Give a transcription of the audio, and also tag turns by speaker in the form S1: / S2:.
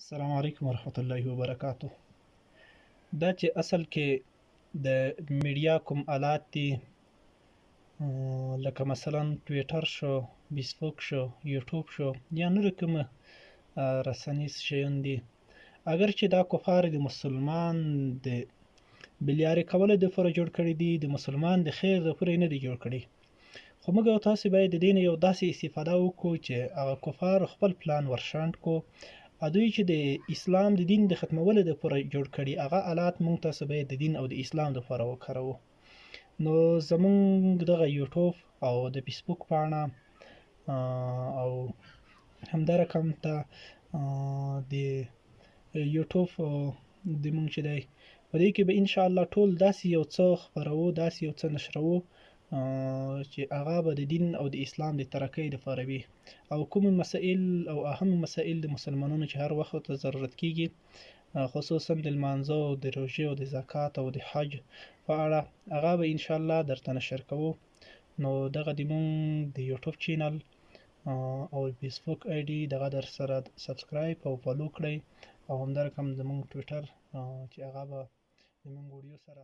S1: السلام علیکم ورحمة الله وبرکاته. دا چې اصل کې د میډیا کوم آلات دي، لکه مثلا ټویټر شو، فیسبوک شو، یوټیوب شو، یا نور کومه رسنیز شیان دي. اگر چې دا کفار د مسلمان د بلیارې کولو دپاره جوړ کړي دي، د مسلمان د خیر دپاره یې نه دي جوړ کړي. خو موږ او تاسې باید د دې نه یو داسې استفاده وکړو چې هغه کفار خپل پلان ورشنډ کړو. دوی چې د اسلام د دین د ختمولو دپاره جوړ کړي هغه آلات موږ تاسې باید د دین او د اسلام دپاره وکاروو. نو زموږ دغه یوټیوب او د فیسبوک پاڼه او همدا رقم ته د یوټیوب د موږ چې دی په دې کې به انشاءالله ټول داسې یو څه خپروو، داسې یو څه نشروو چې هغه به د دین او د اسلام د ترقۍ دپاره وي، او کوم مسائل او اهم مسائل د مسلمانانو چې هر وخت ته ضرورت کیږي، خصوصا د لمانځه او د روژې او د زکات او د حج په اړه، هغه به انشاءالله درته نشر کوو. نو دغه د مونږ د یوټیوب چینل او فیسبوک آی ډي دغه در سره سبسکرایب او فالو کړئ، او همدارقم زمونږ ټویټر چې هغه به زمونږ ویډیو سره